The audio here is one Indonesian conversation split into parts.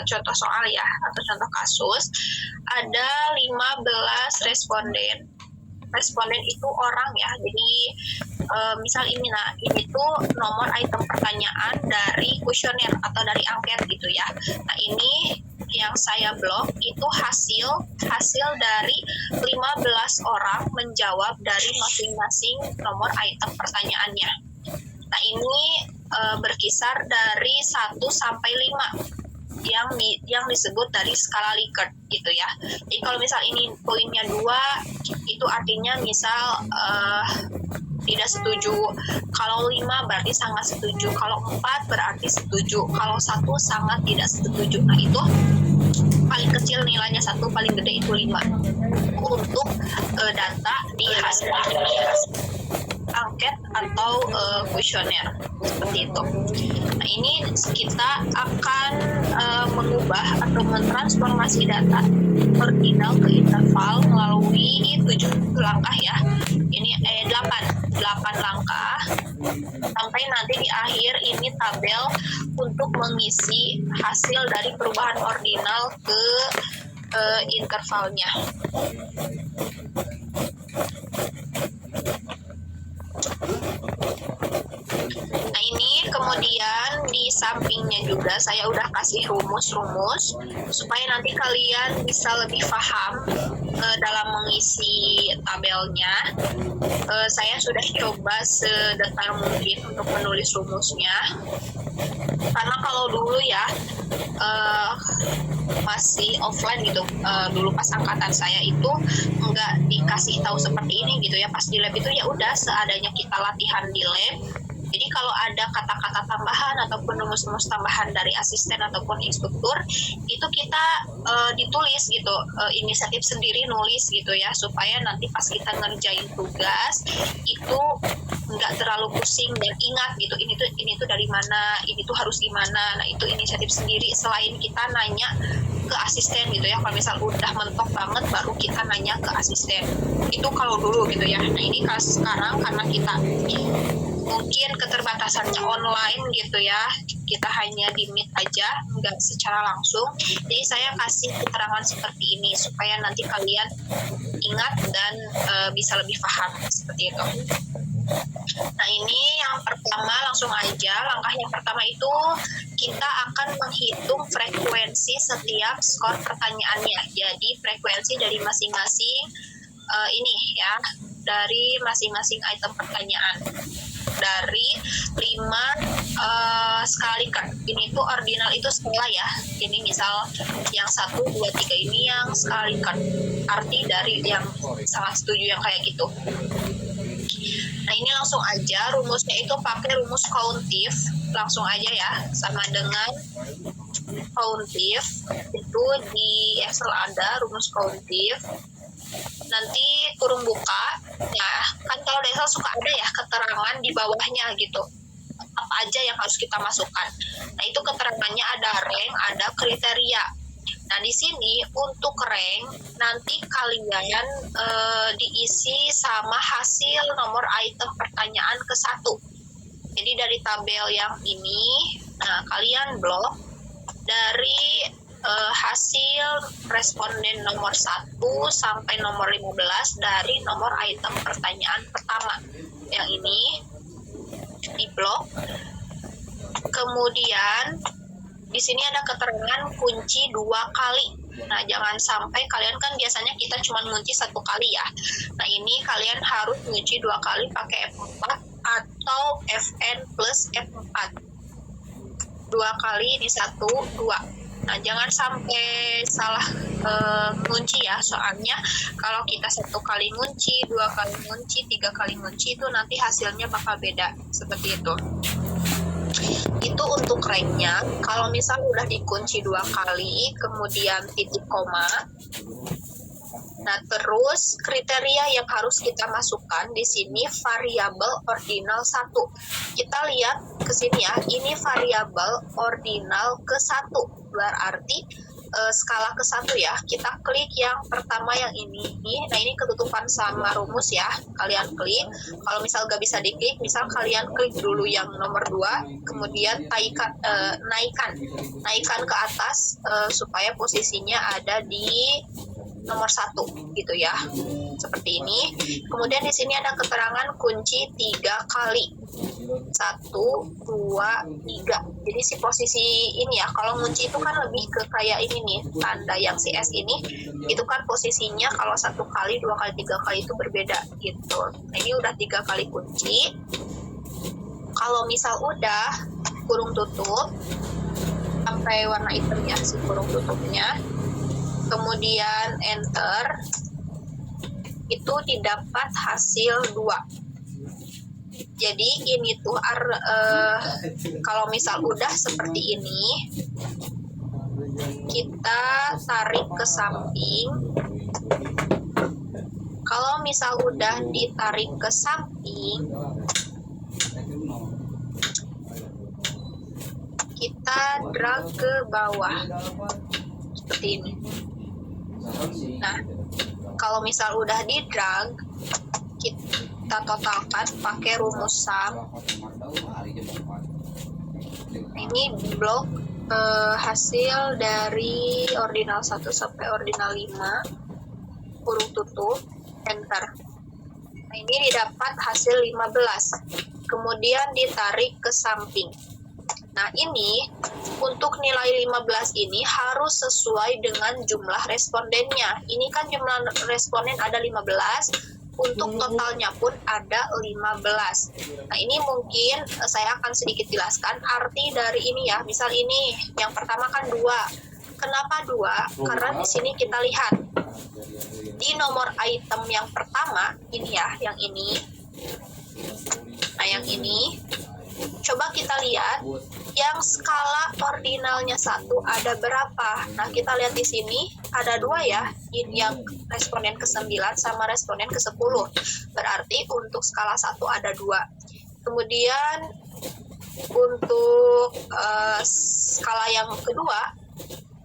contoh soal ya, atau contoh kasus, ada 15 responden. Responden itu orang ya, jadi misal ini tuh nomor item pertanyaan dari kuesioner atau dari angket gitu ya. Nah ini yang saya blok itu hasil dari 15 orang menjawab dari masing-masing nomor item pertanyaannya. Nah ini berkisar dari 1 sampai 5 yang disebut dari skala Likert gitu ya. Jadi kalau misal ini poinnya 2, itu artinya misal tidak setuju. Kalau 5 berarti sangat setuju. Kalau 4 berarti setuju. Kalau 1 sangat tidak setuju. Nah itu paling kecil nilainya 1, paling gede itu 5. Untuk data di hasil angket atau kuesioner seperti itu. Nah ini kita akan mengubah atau mentransformasi data ordinal ke interval melalui 7 langkah ya. Ini 8 langkah sampai nanti di akhir ini tabel untuk mengisi hasil dari perubahan ordinal ke intervalnya. Nah ini kemudian di sampingnya juga saya udah kasih rumus-rumus supaya nanti kalian bisa lebih paham dalam mengisi tabelnya. Saya sudah coba sedetail mungkin untuk menulis rumusnya, karena kalau dulu ya masih offline gitu, dulu pas angkatan saya itu nggak dikasih tahu seperti ini gitu ya. Pas di lab itu ya udah seadanya kita latihan di lab. Jadi kalau ada kata-kata tambahan ataupun rumus-rumus tambahan dari asisten ataupun instruktur, itu kita ditulis gitu, inisiatif sendiri nulis gitu ya, supaya nanti pas kita ngerjain tugas itu nggak terlalu pusing dan ingat gitu, ini tuh dari mana, ini tuh harus gimana. Nah itu inisiatif sendiri, selain kita nanya ke asisten gitu ya. Kalau misal udah mentok banget baru kita nanya ke asisten. Itu kalau dulu gitu ya. Nah ini sekarang karena kita mungkin keterbatasannya online gitu ya, kita hanya di meet aja, nggak secara langsung. Jadi saya kasih keterangan seperti ini supaya nanti kalian ingat dan bisa lebih paham seperti itu. Nah ini yang pertama, langsung aja langkah yang pertama itu kita akan menghitung frekuensi setiap skor pertanyaannya. Jadi frekuensi dari masing-masing ini ya, dari masing-masing item pertanyaan dari 5 skala Likert. Ini tuh ordinal itu skala ya. Ini misal yang 1, 2, 3 ini yang skala Likert. Arti dari yang sangat setuju yang kayak gitu. Nah ini langsung aja rumusnya itu pakai rumus countif. Langsung aja ya, sama dengan countif. Itu di Excel ada rumus countif. Nanti kurung buka, nah kan kalau di Excel suka ada ya keterangan di bawahnya gitu, apa aja yang harus kita masukkan. Nah itu keterangannya ada rank, ada kriteria. Nah di sini untuk rank nanti kalian diisi sama hasil nomor item pertanyaan ke-1. Jadi dari tabel yang ini, nah kalian blok dari hasil responden nomor 1 sampai nomor 15 dari nomor item pertanyaan pertama. Yang ini di blok. Kemudian di sini ada keterangan kunci 2 kali. Nah, jangan sampai kalian kan biasanya kita cuma ngunci 1 kali ya. Nah, ini kalian harus ngunci 2 kali pakai F4 atau Fn plus F4. 2 kali di 1, 2. Nah, jangan sampai salah ngunci ya, soalnya kalau kita 1 kali ngunci, 2 kali ngunci, 3 kali ngunci itu nanti hasilnya bakal beda, seperti itu. Itu untuk ranknya. Kalau misal udah dikunci 2 kali, kemudian titik koma. Nah, terus kriteria yang harus kita masukkan di sini variabel ordinal 1. Kita lihat ke sini ya, ini variabel ordinal ke-1. Berarti skala ke 1 ya, kita klik yang pertama yang ini. Nah ini ketutupan sama rumus ya, kalian klik. Kalau misal gak bisa diklik, misal kalian klik dulu yang nomor 2, kemudian naikkan ke atas supaya posisinya ada di nomor 1 gitu ya, seperti ini. Kemudian di sini ada keterangan kunci 3 kali, 1, 2, 3. Jadi si posisi ini ya, kalau kunci itu kan lebih ke kayak ini nih, tanda yang si S ini, itu kan posisinya kalau 1 kali, 2 kali, 3 kali itu berbeda gitu. Nah ini udah 3 kali kunci. Kalau misal udah kurung tutup sampai warna hitam ya si kurung tutupnya, kemudian enter, itu didapat hasil 2. Jadi ini tuh kalau misal udah seperti ini, kita tarik ke samping. Kalau misal udah ditarik ke samping, kita drag ke bawah seperti ini. Nah, kalau misal udah di drag, kita totalkan pakai rumus sum. Ini blok hasil dari ordinal 1 sampai ordinal 5, kurung tutup, enter. Nah, ini didapat hasil 15. Kemudian ditarik ke samping. Nah, ini untuk nilai 15 ini harus sesuai dengan jumlah respondennya. Ini kan jumlah responden ada 15, untuk totalnya pun ada 15. Nah, ini mungkin saya akan sedikit jelaskan arti dari ini ya. Misal ini yang pertama kan 2. Kenapa 2? Karena di sini kita lihat di nomor item yang pertama ini ya, yang ini. Nah, yang ini coba kita lihat yang skala ordinalnya 1 ada berapa. Nah, kita lihat di sini ada 2 ya, yang responden ke-9 sama responden ke-10. Berarti untuk skala 1 ada 2. Kemudian untuk skala yang kedua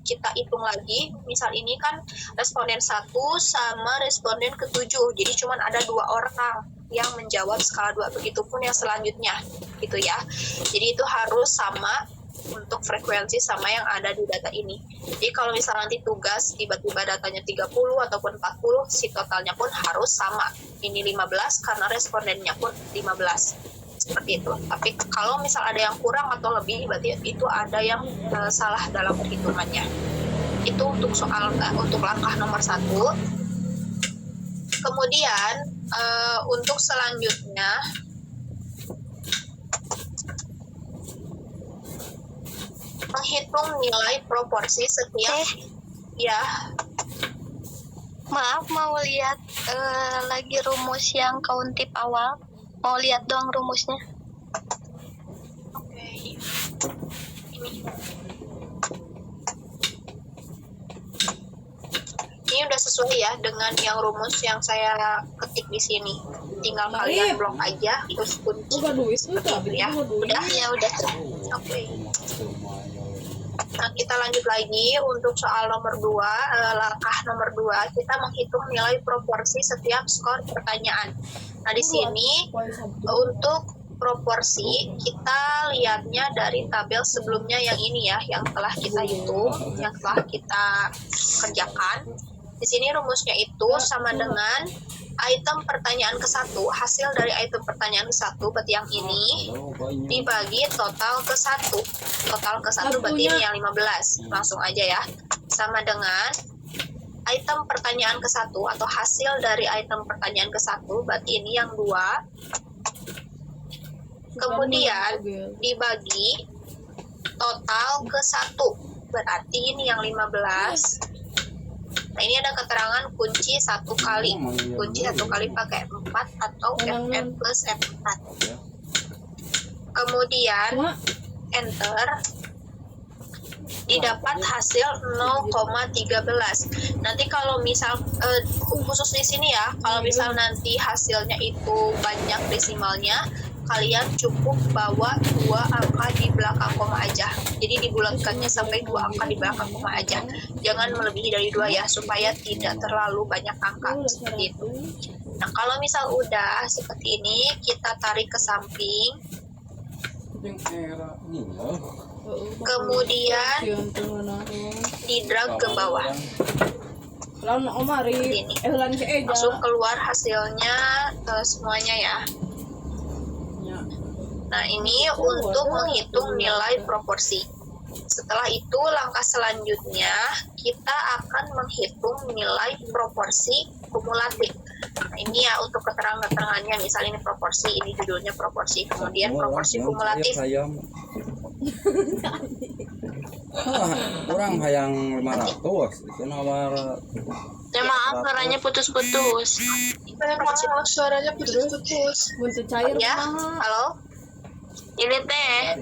kita hitung lagi. Misal ini kan responden 1 sama responden ke-7, jadi cuma ada 2 orang yang menjawab skala 2, begitupun yang selanjutnya gitu ya. Jadi itu harus sama untuk frekuensi sama yang ada di data ini. Jadi kalau misal nanti tugas tiba-tiba datanya 30 ataupun 40, si totalnya pun harus sama. Ini 15 karena respondennya pun 15. Seperti itu. Tapi kalau misal ada yang kurang atau lebih, berarti itu ada yang salah dalam perhitungannya. Itu untuk soal untuk langkah nomor 1. Kemudian untuk selanjutnya menghitung nilai proporsi setiap ya. Maaf, mau lihat lagi rumus yang countip awal. Mau lihat dong rumusnya. Oke. Ini udah sesuai ya dengan yang rumus yang saya ketik di sini. Tinggal kalian blok aja terus kunci. Seperti itu ya. Udah ya udah. Oke. Nah, kita lanjut lagi untuk soal nomor 2, langkah nomor 2, kita menghitung nilai proporsi setiap skor pertanyaan. Nah, di sini untuk proporsi kita lihatnya dari tabel sebelumnya yang ini ya, yang telah kita hitung, yang telah kita kerjakan. Di sini rumusnya itu sama dengan item pertanyaan ke-1, hasil dari item pertanyaan ke-1 berarti yang ini dibagi total ke-1. Total ke-1 berarti ini yang 15. Langsung aja ya. Sama dengan item pertanyaan ke-1 atau hasil dari item pertanyaan ke-1 berarti ini yang 2. Kemudian dibagi total ke-1 berarti ini yang 15. Nah, ini ada keterangan kunci 1 kali. Kunci 1 kali pakai 4 atau FN plus F4. Kemudian enter, didapat hasil 0,13. Nanti kalau misal khusus di sini ya, kalau misal nanti hasilnya itu banyak desimalnya, kalian cukup bawa 2 angka di belakang koma aja. Jadi dibulatkannya sampai 2 angka di belakang koma aja. Jangan melebihi dari 2 ya, supaya tidak terlalu banyak angka seperti itu. Nah, kalau misal udah seperti ini, kita tarik ke samping. Kemudian di drag ke bawah. Ini langsung keluar hasilnya semuanya ya. Nah, ini untuk menghitung nilai proporsi. Setelah itu langkah selanjutnya kita akan menghitung nilai proporsi kumulatif. Nah, ini ya untuk keterangan-keterangannya, misalnya ini proporsi, ini judulnya proporsi, kemudian proporsi kumulatif. Kurang hayang 500 itu nawar. Ya maaf, suaranya putus-putus. Maaf, suaranya putus-putus. Ya, halo, Ini teh.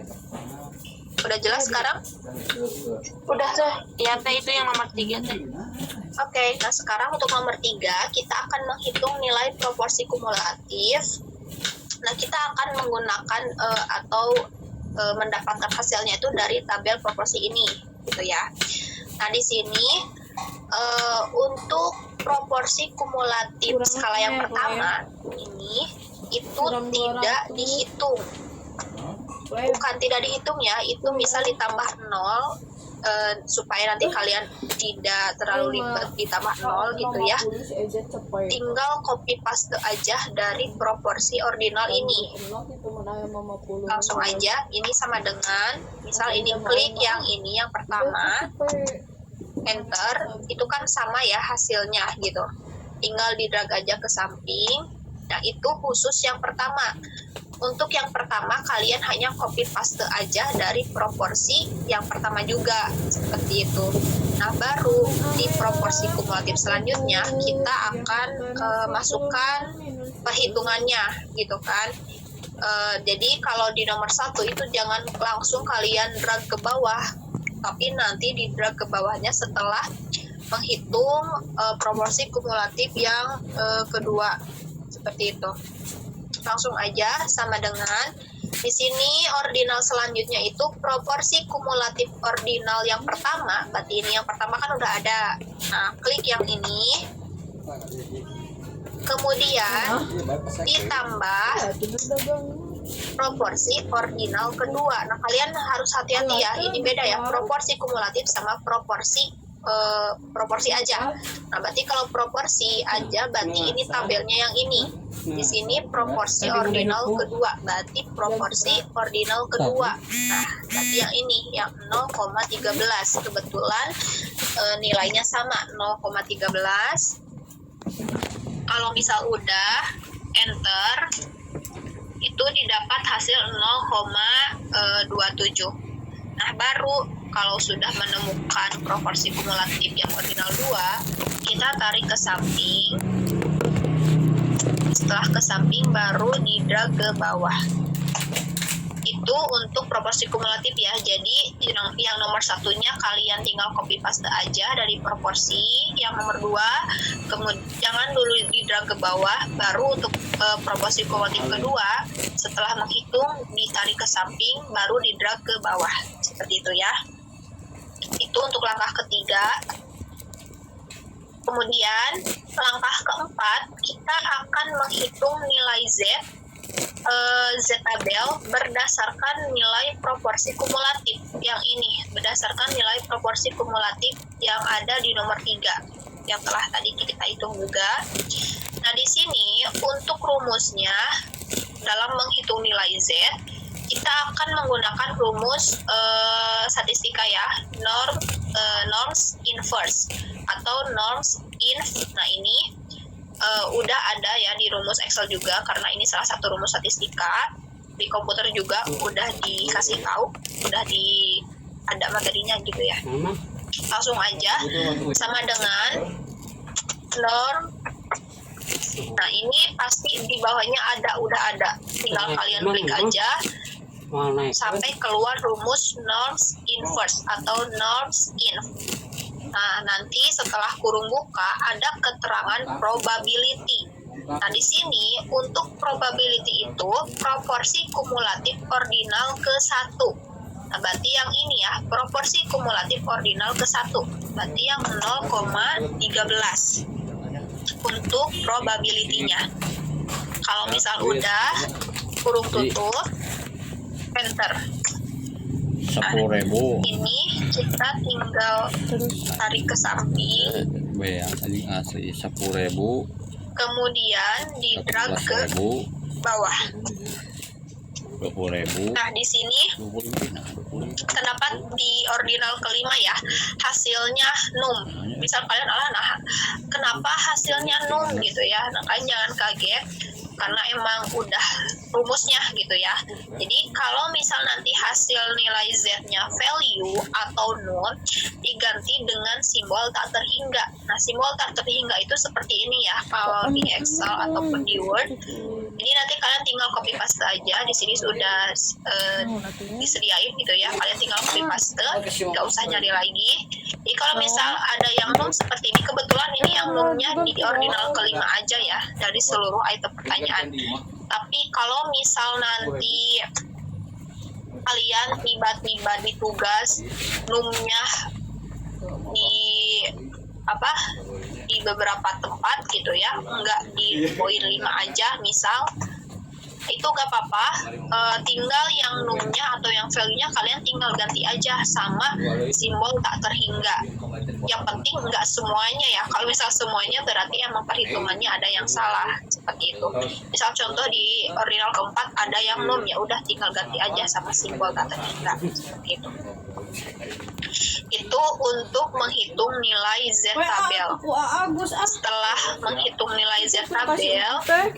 udah jelas sekarang? Udah teh. Ya teh, itu yang nomor 3 teh. Oke, nah sekarang untuk nomor 3 kita akan menghitung nilai proporsi kumulatif. Nah, kita akan menggunakan mendapatkan hasilnya itu dari tabel proporsi ini, gitu ya. Nah, di sini untuk proporsi kumulatif skala yang pertama ini itu tidak dihitung. Bukan tidak dihitung ya, itu misal ditambah 0 supaya nanti kalian tidak terlalu ribet ditambah 0 gitu ya. Tinggal copy paste aja dari proporsi ordinal ini. Langsung aja, ini sama dengan misal ini klik yang ini yang pertama, enter, itu kan sama ya hasilnya gitu. Tinggal di drag aja ke samping. Nah, itu khusus yang pertama. Untuk yang pertama kalian hanya copy paste aja dari proporsi yang pertama juga seperti itu. Nah, baru di proporsi kumulatif selanjutnya kita akan masukkan perhitungannya gitu kan. Jadi kalau di nomor 1 itu jangan langsung kalian drag ke bawah, tapi nanti di drag ke bawahnya setelah menghitung proporsi kumulatif yang kedua seperti itu. Langsung aja sama dengan di sini ordinal selanjutnya itu proporsi kumulatif ordinal yang pertama. Berarti ini yang pertama kan udah ada. Nah, klik yang ini. Kemudian ditambah proporsi ordinal kedua. Nah, kalian harus hati-hati ya. Ini beda ya, proporsi kumulatif sama proporsi aja. Nah, berarti kalau proporsi aja berarti ini tabelnya yang ini. Di sini proporsi ordinal kedua, berarti proporsi ordinal kedua. Nah, berarti yang ini yang 0,13 kebetulan nilainya sama 0,13. Kalau misal udah enter itu didapat hasil 0,27. Nah, baru kalau sudah menemukan proporsi kumulatif yang ordinal 2, kita tarik ke samping. Setelah ke samping baru di drag ke bawah. Itu untuk proporsi kumulatif ya. Jadi yang nomor 1-nya kalian tinggal copy paste aja dari proporsi. Yang nomor 2 kemudian jangan dulu di drag ke bawah, baru untuk proporsi kumulatif kedua setelah menghitung ditarik ke samping baru di drag ke bawah. Seperti itu ya. Itu untuk langkah ketiga. Kemudian langkah keempat kita akan menghitung nilai Z tabel berdasarkan nilai proporsi kumulatif yang ini, berdasarkan nilai proporsi kumulatif yang ada di nomor 3 yang telah tadi kita hitung juga. Nah, di sini untuk rumusnya dalam menghitung nilai Z kita akan menggunakan rumus statistika ya, norms inverse atau norms inv. Nah, ini udah ada ya di rumus Excel juga, karena ini salah satu rumus statistika. Di komputer juga udah dikasih tahu, udah ada materinya gitu ya. Langsung aja sama dengan norm. Nah, ini pasti di bawahnya udah ada. Tinggal kalian klik aja sampai keluar rumus norms inverse atau norms inv. Nah, nanti setelah kurung buka ada keterangan probability. Nah, di sini untuk probability itu proporsi kumulatif ordinal ke 1. Nah, berarti yang ini ya, proporsi kumulatif ordinal ke 1. Berarti yang 0,13 untuk probability-nya. Kalau misal udah kurung tutup, enter. 10.000. Ini kita tinggal tarik ke samping, Ya, ini asli 10.000. kemudian di drag ke 11.000. bawah. 20.000. Nah, di sini 25. terdapat di ordinal kelima ya, hasilnya num. Misal kalian nah kenapa hasilnya num gitu ya, nah kalian jangan kaget karena emang udah rumusnya gitu ya. Jadi kalau misal nanti hasil nilai Z-nya value atau nul diganti dengan simbol tak terhingga. Nah, simbol tak terhingga itu seperti ini ya kalau di Excel ataupun di Word. Jadi nanti kalian tinggal copy paste aja, di sini sudah disediain gitu ya. Kalian tinggal copy paste, nggak usah nyari lagi. Jadi kalau misal ada yang num seperti ini, kebetulan ini yang numnya di ordinal kelima aja ya dari seluruh item pertanyaan. Tapi kalau misal nanti kalian tiba-tiba ditugas numnya di di beberapa tempat gitu ya, nggak di poin 5 aja misal, itu gak apa-apa, tinggal yang numnya atau yang value-nya kalian tinggal ganti aja sama simbol tak terhingga. Yang penting nggak semuanya ya, kalau misal semuanya berarti emang perhitungannya ada yang salah, seperti itu. Misal contoh di ordinal keempat ada yang num, ya udah tinggal ganti aja sama simbol tak terhingga, seperti itu. Itu untuk menghitung nilai Z tabel. Setelah menghitung nilai Z tabel,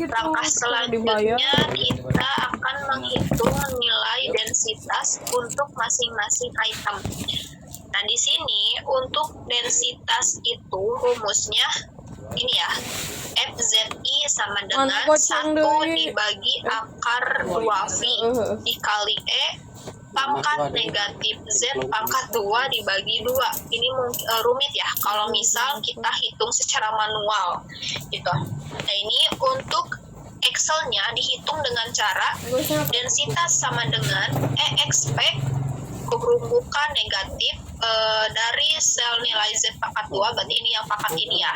langkah selanjutnya kita akan menghitung nilai densitas untuk masing-masing item. Nah, di sini untuk densitas itu rumusnya ini ya, FZI sama dengan 1 dibagi akar 2V dikali E pangkat negatif Z pangkat 2 dibagi 2. Ini rumit ya kalau misal kita hitung secara manual gitu. Nah, ini untuk Excel-nya dihitung dengan cara densitas sama dengan EXP keberumbukan negatif dari sel nilai Z pangkat 2, berarti ini yang pangkat ini ya.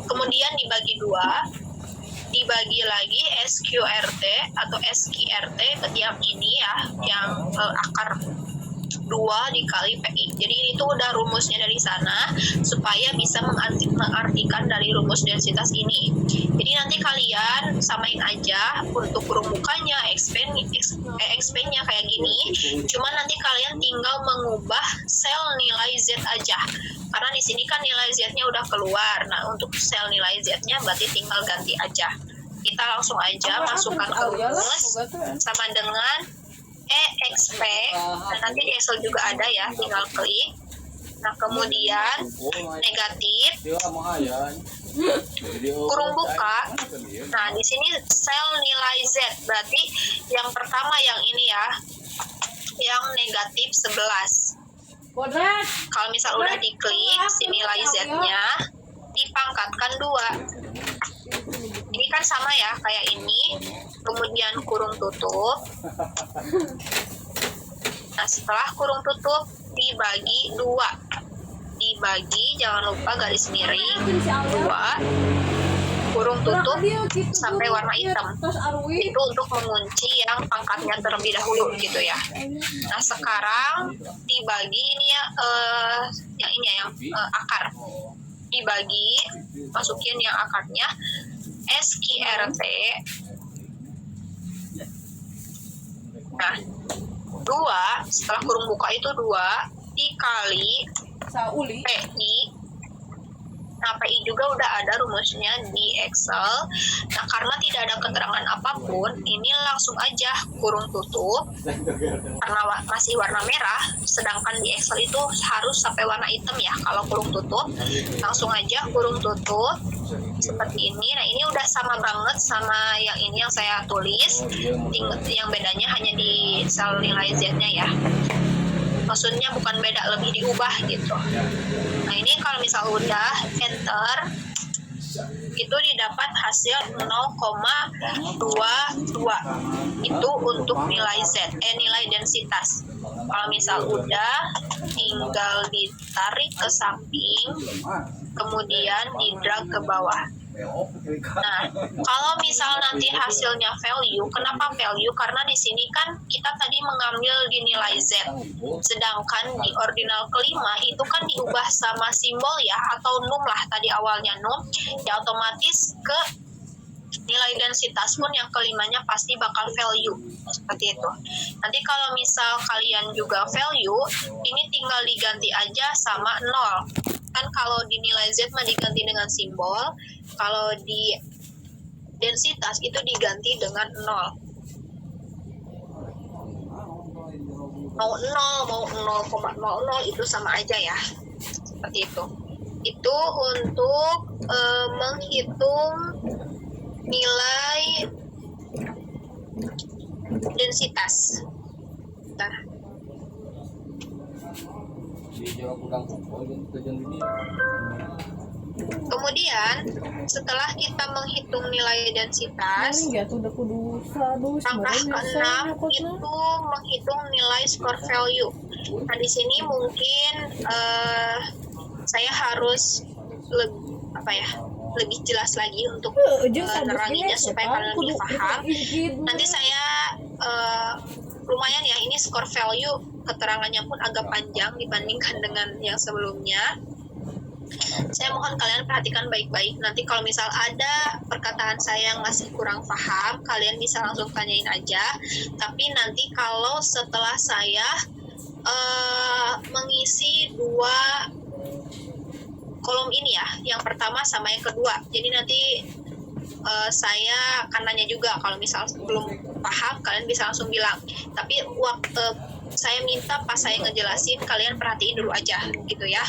Kemudian dibagi 2, dibagi lagi SQRT atau SQRT, berarti yang ini ya, yang akar 2 dikali PI. Jadi ini tuh udah rumusnya dari sana supaya bisa mengartikan dari rumus densitas ini. Jadi nanti kalian samain aja untuk perumukannya, XP-nya kayak gini. Cuma nanti kalian tinggal mengubah sel nilai Z aja. Karena di sini kan nilai Z-nya udah keluar. Nah, untuk sel nilai Z-nya berarti tinggal ganti aja. Kita langsung aja masukkan ke rumus sama dengan EXP, dan nanti di Excel juga ada ya, tinggal klik. Nah, kemudian negatif kurung buka. Nah, di sini sel nilai Z, berarti yang pertama yang ini ya, yang negatif 11. Kalau misal udah diklik si nilai Z-nya dipangkatkan 2. Ini kan sama ya kayak ini, kemudian kurung tutup. Nah, setelah kurung tutup dibagi 2, dibagi, jangan lupa garis miring 2, kurung tutup sampai warna hitam. Itu untuk mengunci yang pangkatnya terlebih dahulu gitu ya. Nah, sekarang dibagi ini ya, yang ini ya, yang akar dibagi, masukin yang akarnya SQRT. Nah, 2 setelah kurung buka itu 2 dikali PI. Nah, PI juga udah ada rumusnya di Excel. Nah, karena tidak ada keterangan apapun, ini langsung aja kurung tutup karena masih warna merah, sedangkan di Excel itu harus sampai warna hitam ya. Kalau kurung tutup, langsung aja kurung tutup seperti ini. Nah, ini udah sama banget sama yang ini yang saya tulis. Yang bedanya hanya di sel nilai Z-nya ya. Maksudnya bukan beda, lebih diubah gitu. Nah, ini kalau misal udah enter, itu didapat hasil 0,22. Itu untuk nilai Z, nilai densitas. Kalau misal udah, tinggal ditarik ke samping, kemudian di-drag ke bawah. Nah, kalau misal nanti hasilnya value, kenapa value? Karena di sini kan kita tadi mengambil di nilai Z, sedangkan di ordinal kelima itu kan diubah sama simbol ya, atau num lah, tadi awalnya num, ya otomatis ke nilai densitas pun yang kelimanya pasti bakal value, seperti itu. Nanti kalau misal kalian juga value, ini tinggal diganti aja sama 0. Kan kalau di nilai Z mah diganti dengan simbol, kalau di densitas itu diganti dengan 0. Mau 0, mau 0,00 itu sama aja ya, seperti itu. Itu untuk menghitung nilai densitas. Nah, kemudian setelah kita menghitung nilai densitas, langkah ke-6 itu menghitung nilai score value. Nah, di sini mungkin saya harus lebih jelas lagi untuk neranginnya supaya kalian lebih paham. Nanti saya lumayan ya, ini score value keterangannya pun agak panjang dibandingkan dengan yang sebelumnya. Saya mohon kalian perhatikan baik-baik. Nanti kalau misal ada perkataan saya yang masih kurang paham, kalian bisa langsung tanyain aja. Tapi nanti kalau setelah saya mengisi 2 kolom ini ya, yang pertama sama yang kedua. Jadi nanti saya akan nanya juga, kalau misal belum paham kalian bisa langsung bilang. Tapi waktu saya minta pas saya ngejelasin kalian perhatiin dulu aja gitu ya.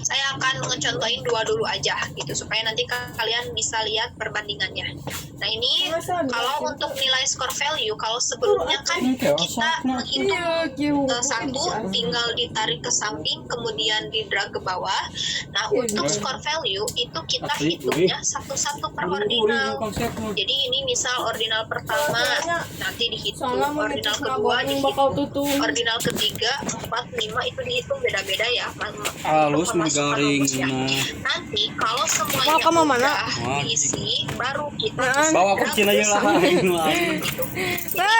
Saya akan ngecontohin 2 dulu aja gitu supaya nanti kalian bisa lihat perbandingannya. Nah, ini kalau untuk nilai score value, kalau sebelumnya kan kita menghitung 1 tinggal ditarik ke samping kemudian di-drag ke bawah. Nah, untuk score value itu kita hitungnya satu-satu per ordinal. Jadi ini misal ordinal pertama nanti dihitung, ordinal kedua dihitung, ordinal ketiga, 4, 5 itu dihitung beda-beda ya. Halus garing. Nanti kalau semuanya udah diisi, baru kita Bawa ke Cina yang lain.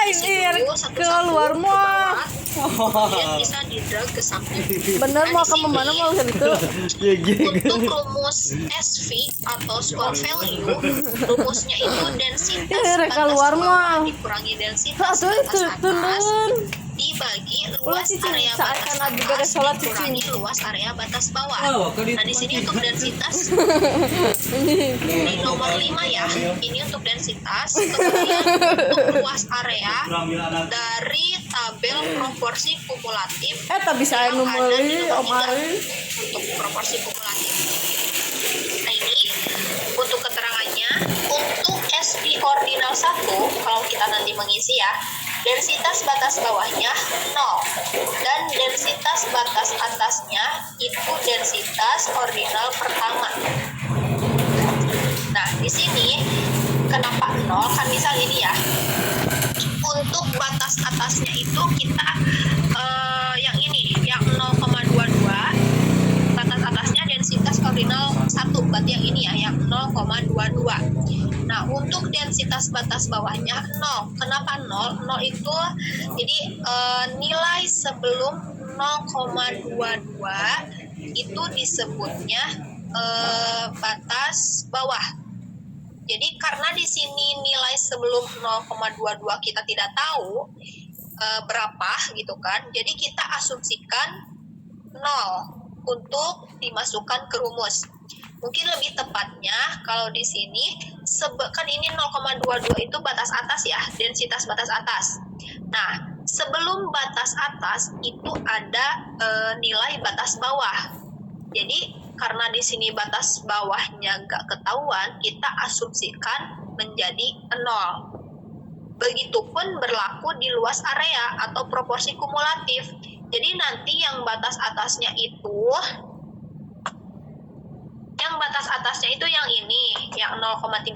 ini keluar mual. Kemudian bisa di-drag ke samping. Bener mau ke mana mau gitu. Untuk rumus SV atau score value, rumusnya itu densitas batas keluar bawah mual. dikurangi densitas batas atas dibagi luas area batas atas dikurangi luas area batas bawah. Nah, di sini untuk densitas di nomor 5 ya, ini untuk densitas. Kemudian untuk luas area dari tabel proporsi kumulatif Tak bisa yang ada di nomor 3 Omari. untuk proporsi kumulatif. Nah, ini untuk keterangannya. Untuk SP ordinal 1, kalau kita nanti mengisi ya, densitas batas bawahnya 0 dan densitas batas atasnya itu densitas ordinal pertama. Nah, di sini kenapa 0? Kan misal ini ya, untuk batas atasnya itu kita yang ini, yang 0,22, batas atasnya densitas ordinal 1, berarti yang ini ya, yang 0,22. Nah, untuk densitas batas bawahnya 0. Kenapa 0? 0 itu jadi nilai sebelum 0,22 itu disebutnya batas bawah. Jadi karena di sini nilai sebelum 0,22 kita tidak tahu berapa gitu kan. Jadi kita asumsikan 0 untuk dimasukkan ke rumus. Mungkin lebih tepatnya kalau di sini kan ini 0,22 itu batas atas ya, densitas batas atas. Nah, sebelum batas atas itu ada nilai batas bawah. Jadi karena di sini batas bawahnya nggak ketahuan, kita asumsikan menjadi 0. Begitupun berlaku di luas area atau proporsi kumulatif. Jadi nanti yang batas atasnya itu yang yang batas atasnya itu yang ini, yang 0,13.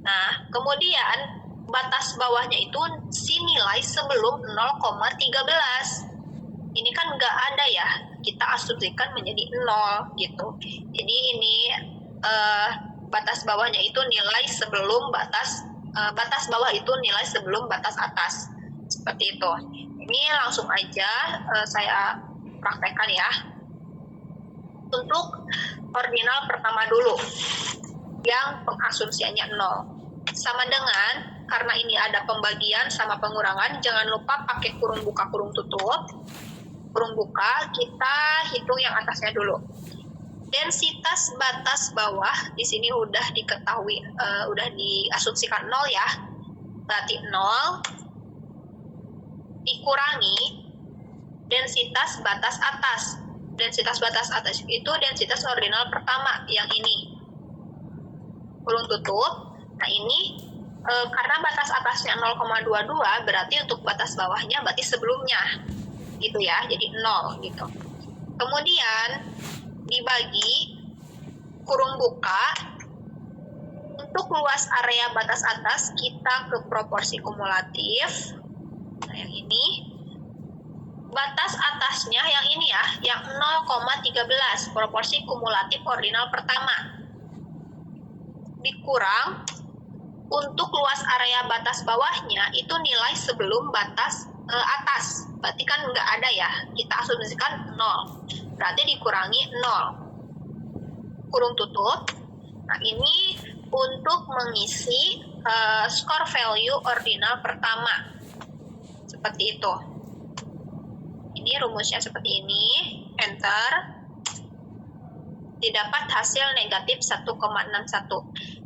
Nah, kemudian batas bawahnya itu si nilai sebelum 0,13. Ini kan nggak ada ya, kita asumsikan menjadi 0 gitu. Jadi ini batas bawahnya itu nilai sebelum batas bawah itu nilai sebelum batas atas. Seperti itu. Ini langsung aja saya praktekkan ya. Untuk ordinal pertama dulu, yang pengasumsiannya 0. Sama dengan, karena ini ada pembagian sama pengurangan, jangan lupa pakai kurung buka, kurung tutup. Kurung buka, kita hitung yang atasnya dulu. Densitas batas bawah di sini udah diketahui, udah diasumsikan 0 ya. Berarti 0 dikurangi densitas batas atas. Densitas batas atas itu densitas ordinal pertama, yang ini. Kurung tutup. Nah ini karena batas atasnya 0,22, berarti untuk batas bawahnya berarti sebelumnya. Gitu ya, jadi 0 gitu. Kemudian dibagi kurung buka, untuk luas area batas atas kita ke proporsi kumulatif. Nah yang ini, batas atasnya yang ini ya, yang 0,13, proporsi kumulatif ordinal pertama, dikurang untuk luas area batas bawahnya itu nilai sebelum batas atas. Berarti kan nggak ada ya, kita asumsikan 0, berarti dikurangi 0, kurung tutup. Nah ini untuk mengisi skor value ordinal pertama, seperti itu. Ini rumusnya seperti ini, enter, didapat hasil negatif 1,61.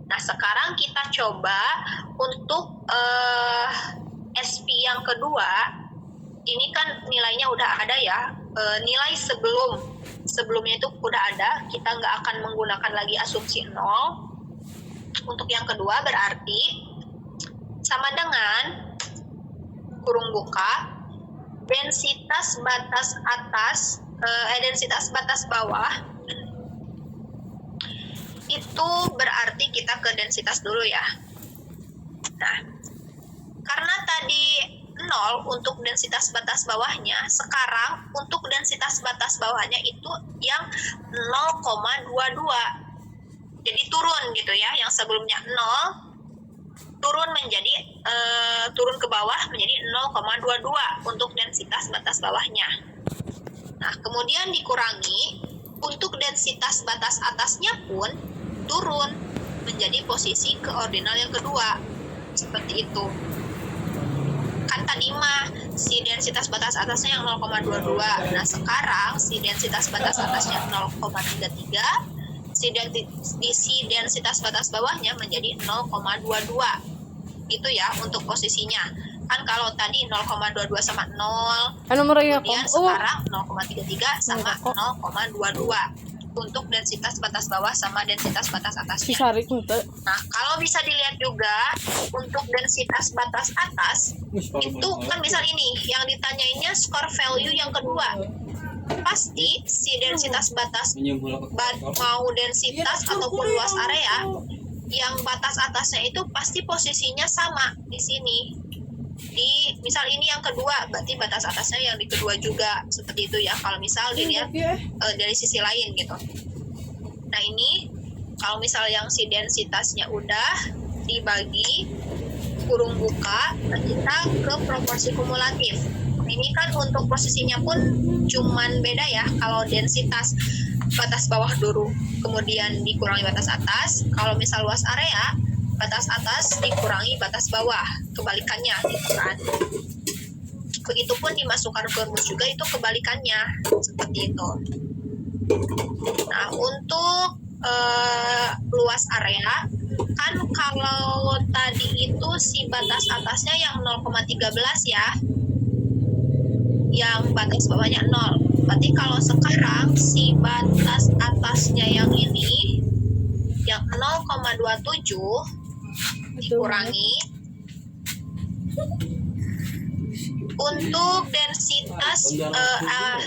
Nah sekarang kita coba untuk SP yang kedua. Ini kan nilainya udah ada ya, nilai sebelumnya itu udah ada, kita nggak akan menggunakan lagi asumsi 0. Untuk yang kedua berarti sama dengan kurung buka, densitas batas atas, densitas batas bawah, itu berarti kita ke densitas dulu ya. Nah, karena tadi 0 untuk densitas batas bawahnya, sekarang untuk densitas batas bawahnya itu yang 0,22. Jadi turun gitu ya, yang sebelumnya 0 turun menjadi turun ke bawah menjadi 0,22 untuk densitas batas bawahnya. Nah, kemudian dikurangi untuk densitas batas atasnya pun turun menjadi posisi ke ordinal yang kedua. Seperti itu. Kan tadi mah si densitas batas atasnya yang 0,22. Nah, sekarang si densitas batas atasnya 0,33. Si densitas batas bawahnya menjadi 0,22. Itu ya untuk posisinya. Kan kalau tadi 0,22 sama 0, kemudian sekarang 0,33 sama 0,22 untuk densitas batas bawah sama densitas batas atasnya. Nah, kalau bisa dilihat juga untuk densitas batas atas itu kan misal ini yang ditanyainnya skor value yang kedua. Pasti si densitas batas mau densitas ataupun luas area yang batas atasnya itu pasti posisinya sama di sini. Di misal ini yang kedua, berarti batas atasnya yang di kedua juga, seperti itu ya kalau misal dilihat dari sisi lain gitu. Nah ini kalau misal yang si densitasnya udah dibagi kurung buka, kita ke proporsi kumulatif. Ini kan untuk posisinya pun cuman beda ya, kalau densitas batas bawah dulu kemudian dikurangi batas atas, kalau misal luas area batas atas dikurangi batas bawah, kebalikannya gitu kan. Begitupun dimasukkan ke rumus juga itu kebalikannya, seperti itu. Nah, untuk luas area kan kalau tadi itu si batas atasnya yang 0,13 ya, yang batas bawahnya 0. Berarti kalau sekarang si batas atasnya yang ini yang 0,27 dikurangi Untuk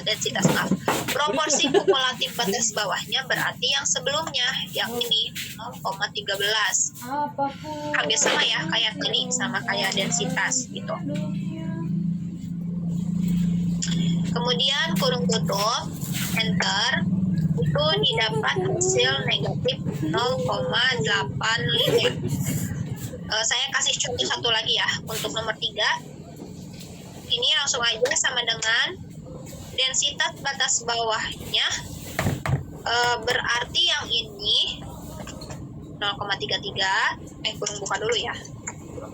densitas maaf, proporsi kumulatif batas bawahnya berarti yang sebelumnya, yang ini 0,13. Hampir sama ya kayak ini, sama kayak densitas gitu. Kemudian kurung tutup, enter, itu didapat hasil negatif 0,85. Saya kasih contoh satu lagi ya untuk nomor 3. Ini langsung aja sama dengan densitas batas bawahnya, berarti yang ini 0,33. Kurung buka dulu ya,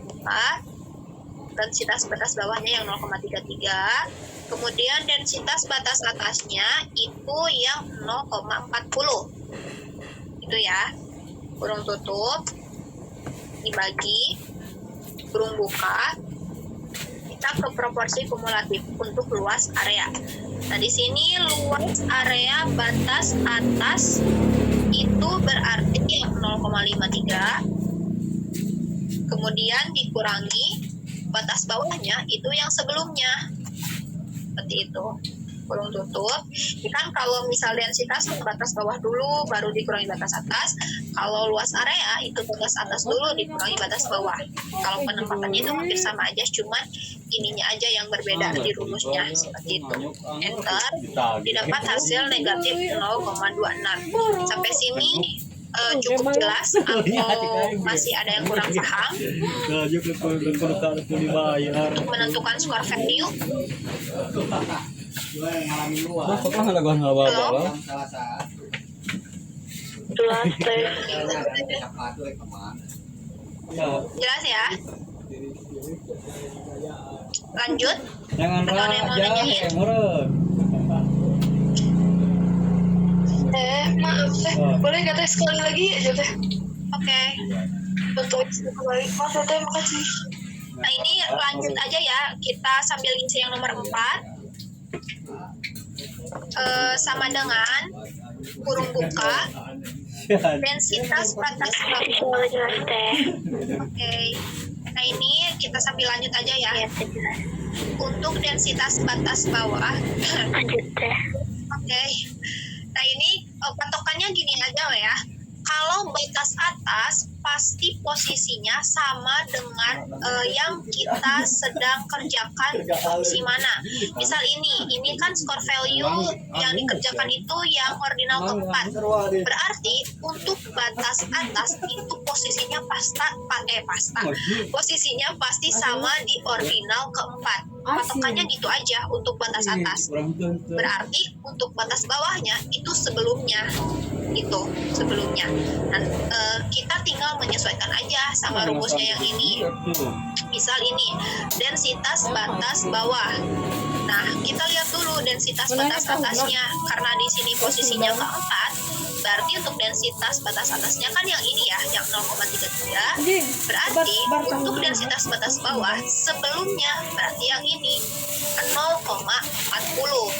buka. Densitas batas bawahnya yang 0,33. Kemudian densitas batas atasnya itu yang 0,40. Itu ya. Kurung tutup, dibagi, kurung buka. Kita ke proporsi kumulatif untuk luas area. Nah, di sini luas area batas atas itu berarti yang 0,53. Kemudian dikurangi batas bawahnya itu yang sebelumnya. Seperti itu. Kurung tutup. Ini kan kalau misal densitas batas bawah dulu baru dikurangi batas atas. Kalau luas area itu batas atas dulu dikurangi batas bawah. Kalau penempatannya itu hampir sama aja, cuman ininya aja yang berbeda di rumusnya. Seperti itu. Enter. Didapat hasil negatif 0,26. Sampai sini cukup jelas atau masih ada yang kurang paham? Untuk menentukan skor value. Halo? Jelas ya? Lanjut? Jangan Atau ada yang mau raja, nanyain? Maaf boleh kata sekali lagi aja teh. Oke. Betul sekali. Maaf teh, makasih. Nah, ini lanjut aja ya. Kita sambil ngisi yang nomor 4. Sama dengan kurung buka densitas batas bawah. Oke. Nah, ini kita sambil lanjut aja ya. Untuk densitas batas bawah. Oke. Nah, ini patokannya gini aja lah ya. Kalau batas atas pasti posisinya sama dengan yang kita sedang kerjakan di posisi mana. Misal ini kan skor value yang dikerjakan itu yang ordinal keempat. Berarti untuk batas atas itu posisinya posisinya pasti sama di ordinal keempat. Patokannya gitu aja untuk batas atas. Berarti untuk batas bawahnya itu sebelumnya. Itu sebelumnya. Dan kita tinggal menyesuaikan aja sama rumusnya yang ini. Misal ini densitas batas bawah. Nah, kita lihat dulu densitas batas atasnya. Karena di sini posisinya keempat, berarti untuk densitas batas atasnya kan yang ini ya, yang 0,33. Berarti untuk densitas batas bawah sebelumnya berarti yang ini 0,40.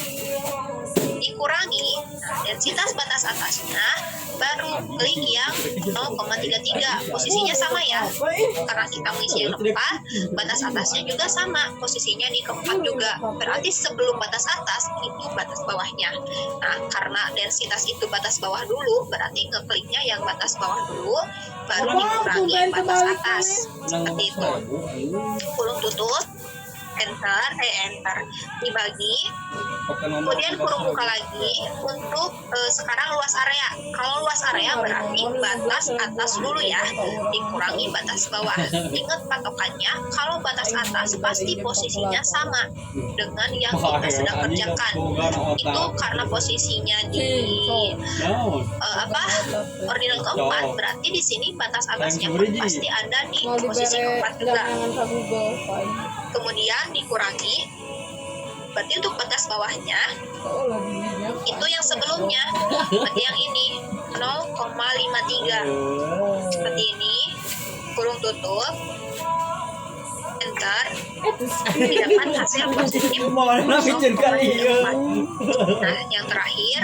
Dikurangi densitas batas atasnya, baru klik yang 0,33. Posisinya sama ya, karena kita mengisi yang keempat, batas atasnya juga sama, posisinya di keempat juga. Berarti sebelum batas atas itu batas bawahnya. Nah, karena densitas itu batas bawah dulu, berarti ngekliknya yang batas bawah dulu, baru dikurangi yang batas atas. Seperti itu. Kurung tutup, enter, dibagi, kemudian kurung buka lagi untuk sekarang luas area. Kalau luas area berarti batas atas dulu ya, dikurangi batas bawah. Ingat patokannya, kalau batas atas pasti posisinya sama dengan yang kita sedang kerjakan. Itu karena posisinya di ordinal keempat, berarti di sini batas atasnya pun pasti ada di posisi keempat juga. Kemudian dikurangi, berarti untuk batas bawahnya itu yang sebelumnya, berarti yang ini 0,53. Seperti ini, kurung tutup, enter. didapat hasil positif Mana bikin kali ya. 0,4. Nah, yang terakhir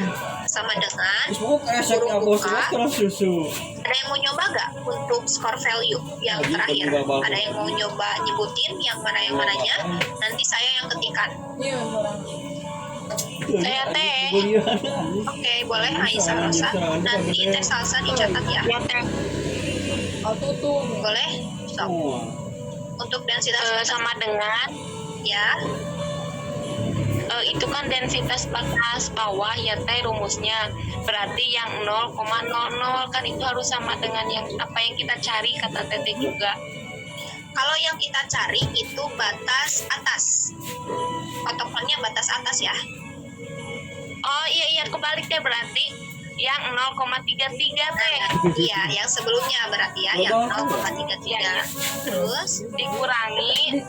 sama dengan Facebook esek ya bos terus susu. ada yang mau nyoba gak untuk score value yang Lagi terakhir? juga bagus. Ada yang mau nyoba nyebutin yang mananya? Nanti saya yang ketikan. Saya teh. Oke, boleh Aisyah Rosa. Nanti teh salsa dicatat ya. Ya teh. Boleh? So, untuk densitas Sama dengan ya. itu kan densitas batas bawah ya teh rumusnya. Berarti yang 0,00 kan itu harus sama dengan yang apa yang kita cari kata Teteh juga. Kalau yang kita cari itu batas atas. Patokannya batas atas ya. Oh iya kebalik deh berarti yang 0,33 teh Iya, yang sebelumnya berarti ya, yang 0,33. Terus dikurangi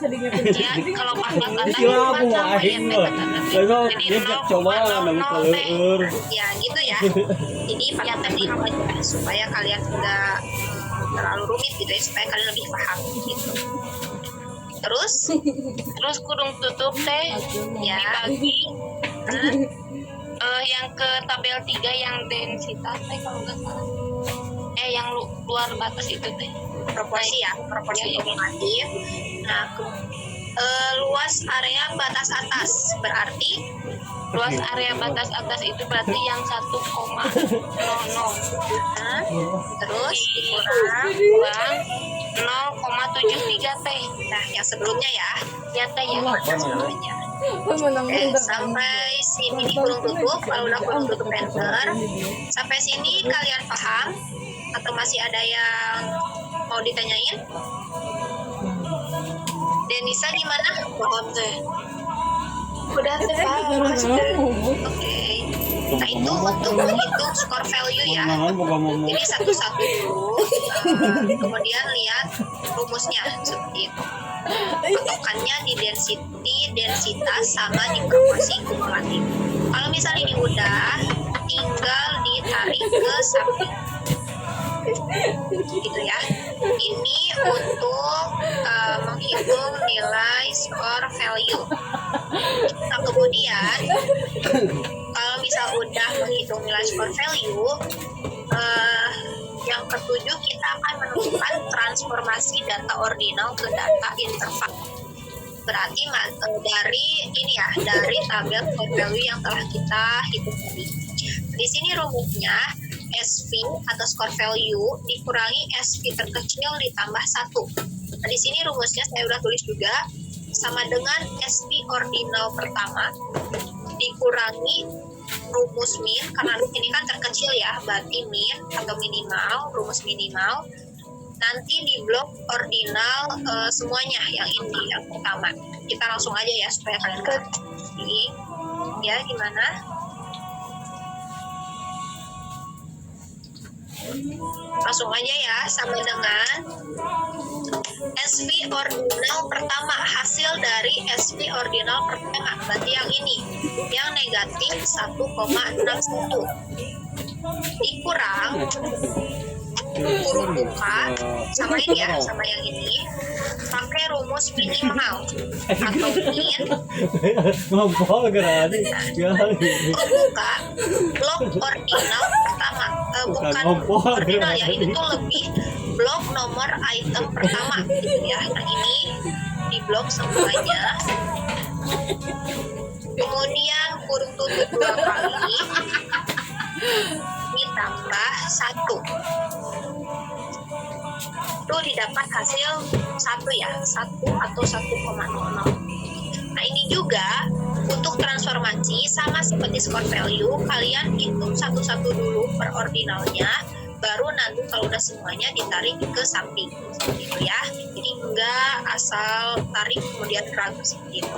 ya kalau pangkatan Gila kan sama ya aing teh mah. kata Teteh. Lalu Jadi dia coba nang 0,00 teh. keleur. ya gitu ya. Jadi pakai aja supaya kalian enggak terlalu rumit gitu ya, supaya kalian lebih paham gitu. Terus Kurung tutup teh ya, dibagi yang ke tabel 3 yang densitas teh kalau nggak salah yang luar batas itu teh proporsi ya, proporsi kumulatif. Nah, luas area batas atas berarti luas area batas atas itu berarti yang 1,00 nah, terus kurang dikurang 0,73 teh nah yang sebelumnya ya. ya teh ya Yang sebelumnya. Oke, sampai sini di kurung tutup. Kalau udah kurung tutup enter, sampai sini kalian paham atau masih ada yang mau ditanyain? Denisa gimana? Paham teh. Udah teh paham. Oke. Nah itu untuk menghitung score value ya. Jadi satu-satu dulu, kemudian lihat rumusnya seperti itu. Patokannya di density, densitas sama di proporsi kumulatif. Kalau misalnya ini udah, tinggal ditarik ke samping. Gitu ya. Ini untuk menghitung nilai score value. Nah kemudian kalau misal udah menghitung nilai score value, yang ketujuh kita akan menentukan transformasi data ordinal ke data interval. Berarti dari ini ya, dari tabel score value yang telah kita hitung tadi. Di sini rumusnya SV atau score value dikurangi SV terkecil ditambah 1. Nah, di sini rumusnya saya udah tulis juga, sama dengan SV ordinal pertama dikurangi rumus min, karena ini kan terkecil ya, berarti min atau minimal, rumus minimal. Nanti di blok ordinal semuanya yang ini yang pertama. Kita langsung aja ya supaya kalian ngerti. Ya gimana? Langsung aja ya, sama dengan SV ordinal pertama, hasil dari SV ordinal pertama, berarti yang ini, yang negatif 1,61 dikurang kurung buka sama ini ya, sama yang ini, pakai rumus minimal atau min Ngompol gerani. buka blok ordinal pertama, bukan ordinal ya, itu tuh lebih blok nomor item pertama gitu ya. Nah ini di blok semuanya, kemudian kurung tutup 2 kali ditambah 1 itu didapat hasil 1 ya, 1 atau 1,00. Nah ini juga untuk transformasi sama seperti score value, kalian hitung satu-satu dulu per ordinalnya, baru nanti kalau udah semuanya ditarik ke samping gitu ya. Jadi enggak asal tarik kemudian ragu seperti itu.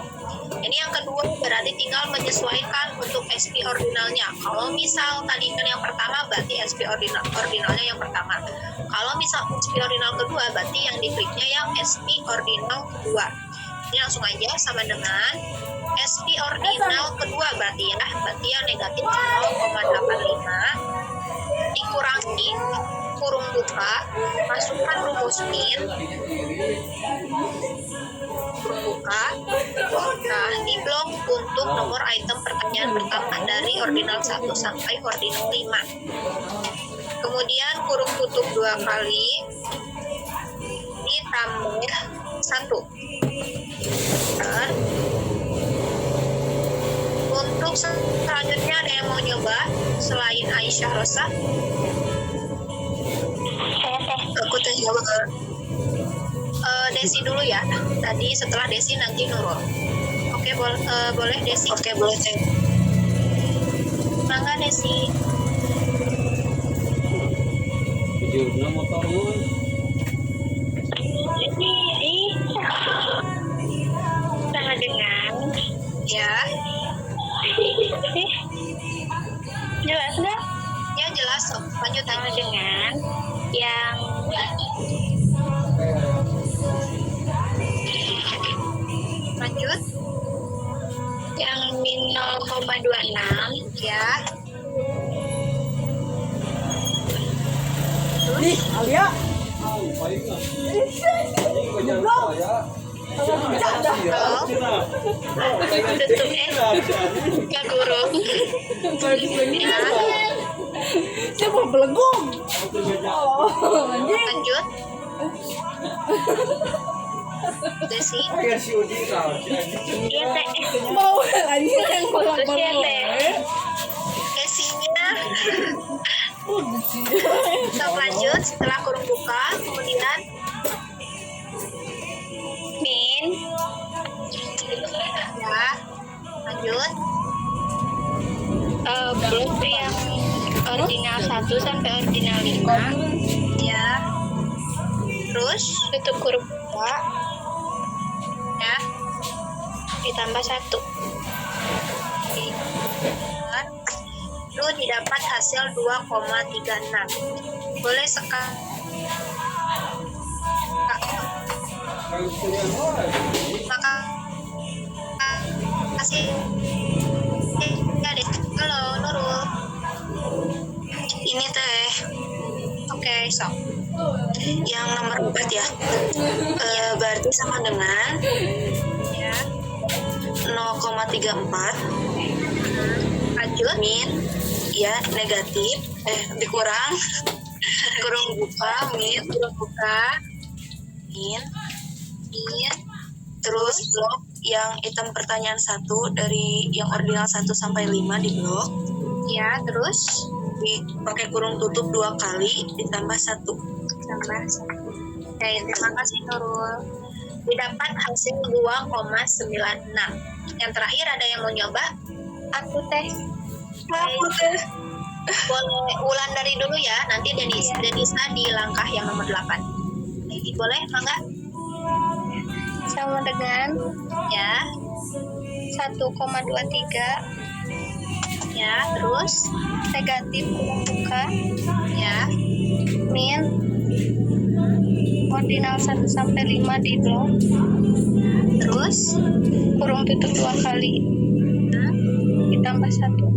Ini yang kedua, berarti tinggal menyesuaikan untuk SP ordinalnya. Kalau misal tadi kan yang pertama, berarti SP ordinalnya yang pertama. Kalau misal SP ordinal kedua, berarti yang dikliknya yang SP ordinal kedua. Ini langsung aja sama dengan SP ordinal kedua berarti ya, berarti yang negatif 0,85 dikurangi kurung buka, masukkan rumus min, kurung buka. Nah, di blok untuk nomor item pertanyaan pertama dari ordinal 1 sampai ordinal 5. Kemudian kurung tutup 2 kali, ditambah 1. Dan untuk selanjutnya ada yang mau nyoba selain Aisyah Rosa? Aku teh nyoba ke Desi dulu ya. Tadi setelah Desi nanti Nurul. Oke, boleh Desi. Oke, boleh teh. Mangga Desi. Jujurnya motor lu. Sama dengan Ya, jelas nggak? ya jelas. Sok. Lanjut Sama aja. dengan yang Lanjut. yang min 0,26 Ya. Nih, Alia. ke kurung Saya mau belegong. Oh, anjing. Lanjut. Desi. iya teh Mau anjing yang putus ya teh Desinya. Sok lanjut setelah kurung buka, kemudian min ya. Lanjut. blok yang ordinal 1 sampai ordinal 5 Ya. Terus tutup kurung buka ya. ditambah 1. Itu didapat hasil 2,36. Boleh sekarang maka kasih ya deh. Halo Nurul. Ini teh Oke, sok. yang nomor 4 ya. Berarti sama dengan Ya. 0,34 Lanjut. min ya negatif dikurang kurung buka min Kurung buka. min Min. terus blok yang item pertanyaan 1 dari yang ordinal 1 sampai 5 di blok Ya, terus pakai kurung tutup 2 kali ditambah 1. tambah 1. Oke, terima kasih Nurul. Didapat hasil 2,96. Yang terakhir ada yang mau nyoba? Aku teh Boleh ulang dari dulu ya. Nanti Denisa di langkah yang nomor 8. Jadi boleh, mangga? sama dengan Ya, 1,23 ya, terus negatif kurung buka ya, min ordinal 1 sampai 5 di blok terus kurung tutup 2 kali ditambah 1.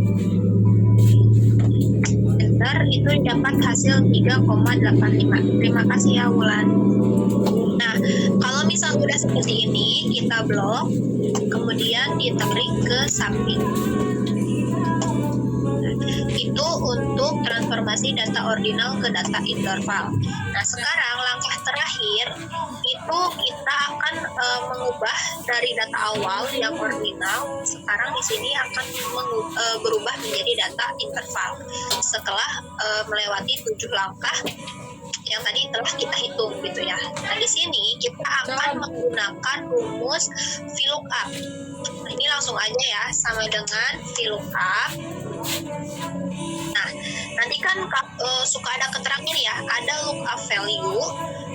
enter itu dapat hasil 3,85. Terima kasih ya Wulan. Nah, kalau misal udah seperti ini, kita blok, kemudian ditarik ke samping. Itu untuk transformasi data ordinal ke data interval. Nah, sekarang langkah terakhir itu kita akan mengubah dari data awal yang ordinal. Sekarang di sini akan berubah menjadi data interval setelah melewati 7 langkah yang tadi telah kita hitung gitu ya. Nah, di sini kita akan menggunakan rumus VLOOKUP. Nah, ini langsung aja ya, sama dengan VLOOKUP. Nah, nanti kan suka ada keterangan ya, ada lookup value,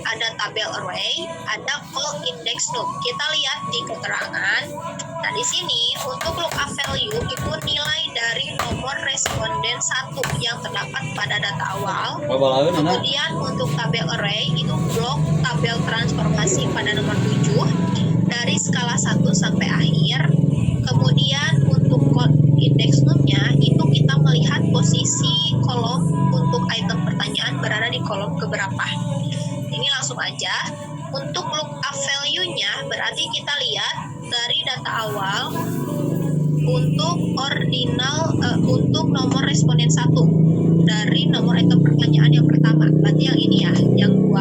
ada tabel array, ada call index loop. Kita lihat di keterangan. Nah, di sini untuk lookup value itu nilai dari nomor responden 1 yang terdapat pada data awal. Kemudian untuk tabel array itu blok tabel transformasi pada nomor 7 dari skala 1 sampai akhir. Kemudian untuk code index loop-nya itu kita melihat posisi kolom untuk item pertanyaan berada di kolom keberapa. berarti kita lihat dari data awal untuk untuk nomor responden 1 dari nomor item pertanyaan yang pertama. Berarti yang ini ya, yang 2.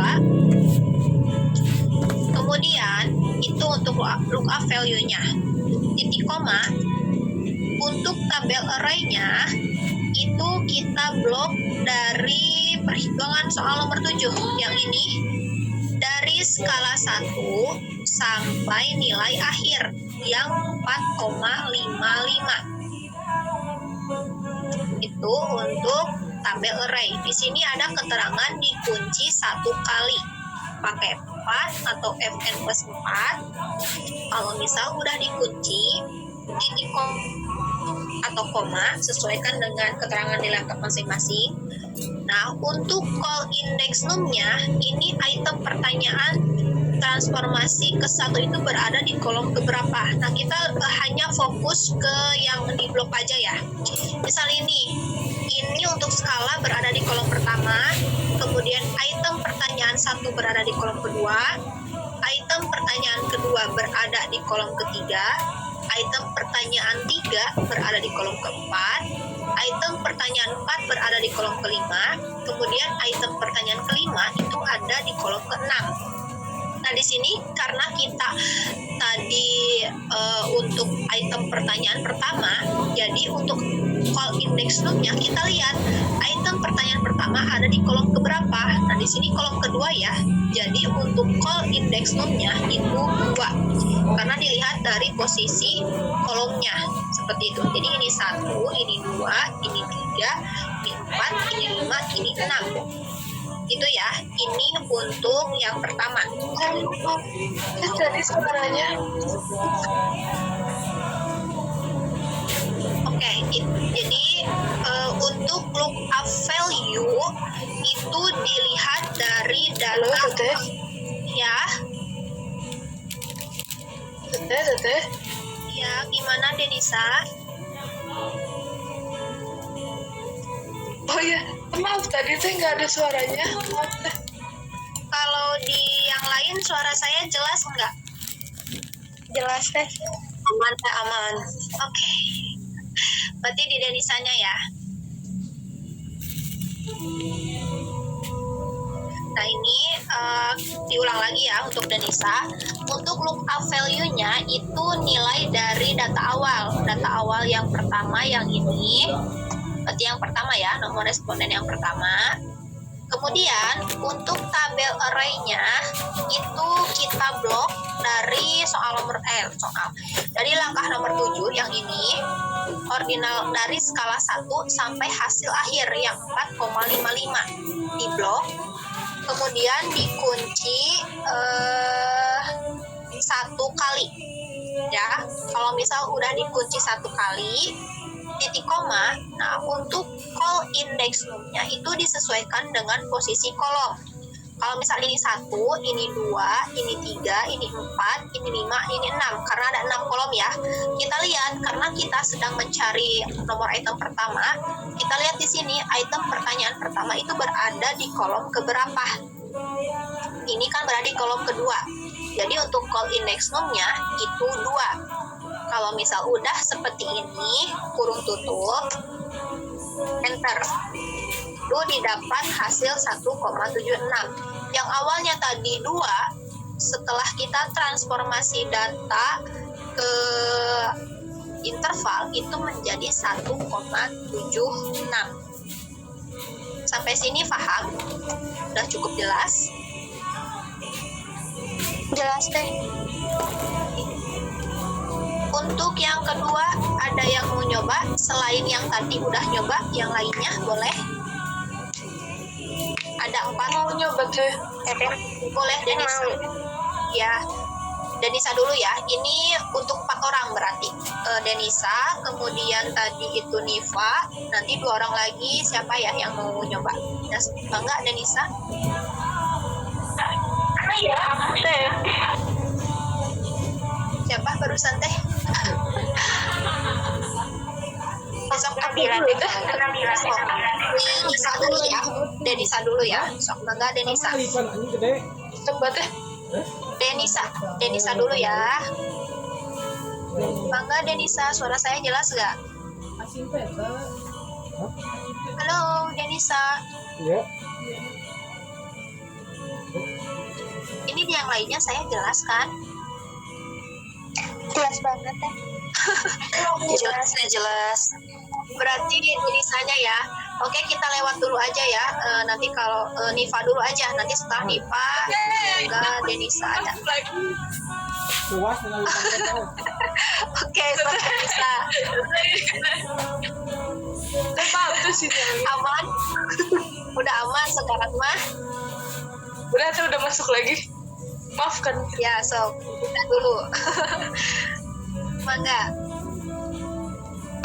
Kemudian itu untuk lookup value-nya. Titik koma. Untuk tabel array-nya itu kita blok dari perhitungan soal nomor 7 yang ini, dari skala 1 sampai nilai akhir yang 4,55. Itu untuk tabel array. Di sini ada keterangan dikunci 1 kali pakai 4 atau fn plus 4. Kalau misal udah dikunci, titik atau koma sesuaikan dengan keterangan di laptop masing-masing. Nah, untuk call index num-nya, ini item pertanyaan transformasi ke 1 itu berada di kolom keberapa. Nah, kita hanya fokus ke yang di blok aja ya. Misal ini untuk skala berada di kolom pertama, kemudian item pertanyaan 1 berada di kolom kedua, item pertanyaan kedua berada di kolom ketiga, item pertanyaan 3 berada di kolom keempat, item pertanyaan 4 berada di kolom kelima, kemudian item pertanyaan kelima itu ada di kolom keenam. Nah, di sini karena kita tadi untuk item pertanyaan pertama, jadi untuk call index num-nya kita lihat item pertanyaan pertama ada di kolom keberapa. Nah, di sini kolom kedua ya. Jadi untuk call index num-nya itu 2. Karena dilihat dari posisi kolomnya seperti itu. Jadi ini 1, ini 2, ini 3, ini 4, ini 5, ini 6. Itu ya, ini untuk yang pertama. Jadi suaranya. Oke, jadi untuk lookup value itu dilihat dari data. Ya. Teteh. Ya, gimana Denisa? Oh iya, maaf tadi teh nggak ada suaranya. Maaf teh. Kalau di yang lain suara saya jelas nggak? Jelas teh. Aman teh, aman. Oke. Berarti di Denisanya ya. Nah, ini diulang lagi ya untuk Denisa. Untuk lookup value-nya itu nilai dari data awal. Data awal yang pertama yang ini. Berarti yang pertama ya, nomor responden yang pertama. Kemudian untuk tabel array-nya itu kita blok dari dari langkah nomor 7 yang ini, ordinal dari skala 1 sampai hasil akhir yang 4,55 di blok. Kemudian dikunci 1 kali ya. Kalau misal udah dikunci 1 kali, titik koma. Nah, untuk call index num-nya itu disesuaikan dengan posisi kolom. Kalau misal ini 1, ini 2, ini 3, ini 4, ini 5, ini 6. Karena ada 6 kolom ya. Kita lihat, karena kita sedang mencari nomor item pertama, kita lihat di sini item pertanyaan pertama itu berada di kolom keberapa. Ini kan berada di kolom kedua. Jadi untuk call index num-nya itu 2. Kalau misal udah seperti ini, kurung tutup, enter. Itu didapat hasil 1,76. Yang awalnya tadi 2, setelah kita transformasi data ke interval, itu menjadi 1,76. Sampai sini paham? Udah cukup jelas? Jelas teh. Untuk yang kedua, ada yang mau nyoba selain yang tadi udah nyoba, yang lainnya boleh? Ada 4. Mau nyoba teh. Boleh Denisa. Ya, Denisa dulu ya. Ini untuk 4 orang berarti. Denisa, kemudian tadi itu Niva, nanti 2 orang lagi siapa ya yang mau nyoba? Enggak Denisa? Iya, teh. Siapa barusan teh? Sok Nabila. Denisa dulu ya. Denisa dulu ya. Sok enggak Denisa. Ipan anjing gede. Coba teh. Denisa dulu ya. Bangga Denisa, suara saya jelas nggak? Asin peta. Halo Denisa. Iya. Ini yang lainnya saya jelaskan. Jelas banget teh. jelas. Berarti Denisanya ya. Oke, kita lewat dulu aja ya. Nanti kalau Niva dulu aja. Nanti setelah Niva, enggak Denisa ada. Puas dengan 5 tahun. Oke, setelah Denisa. Aman? Udah aman sekarang mah? Udah, saya udah masuk lagi. Maafkan. Ya, sok. Kita dulu. Mangga.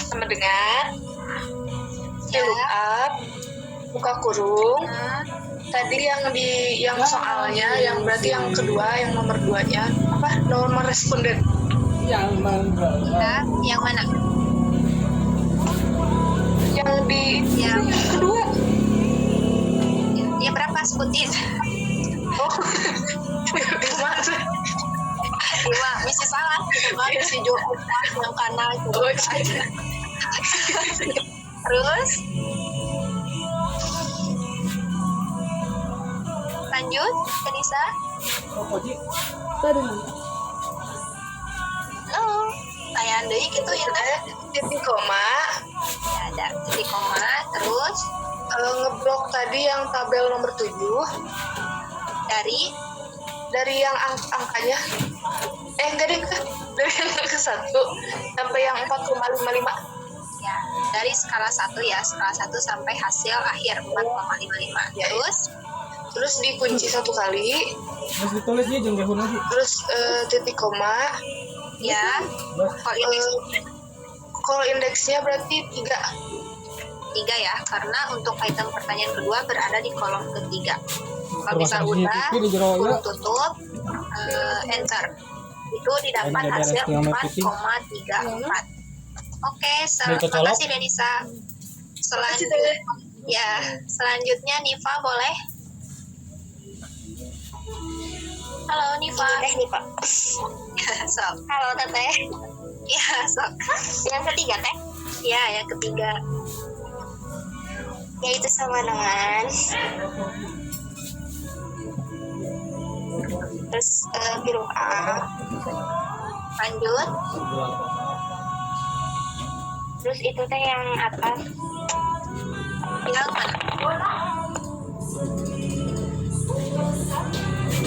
Sama dengan Ya. look up, buka kurung. Nah, Tadi yang soalnya, yang berarti yang kedua, yang nomor 2-nya apa? Nomor responden. Yang mana? ya, yang mana? Yang di Yang kedua. ya berapa sebutin? Oh, 5. Misi salah. Misi jauh yang kanan. Oh, aja. Terus lanjut, Denisa. Oh, Koji. Tadi Halo, tayang deui gitu ya teh. Titik koma. Ya, ada titik koma. Terus Ngeblok tadi yang tabel nomor 7 dari yang angkanya. Enggak deh, dari yang ke 1 sampai yang 4,55. ya, dari skala 1 ya, skala 1 sampai hasil akhir 4,55. Ya, terus dikunci 1 kali, Terus ditulis dia jeung gehun lagi. terus titik koma. Ya, kalau indeks Kalau indeksnya berarti 3. 3 ya, karena untuk item pertanyaan kedua berada di kolom ketiga. Kalau misal Termasuk udah, di jero ya. kurung tutup, enter. Itu didapat Ini ada hasil yang merah putih. 4,34. Oke, Dari terima kecolok. kasih Denisa. Selanjutnya Niva boleh? Halo Niva. Nih Pak. Sok. Halo Teteh. Ya, sok. Yang ketiga teh Ya, yang ketiga. yaitu sama dengan terus biru A, Lanjut. terus itu teh yang atas Yang mana?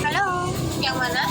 Halo, yang mana?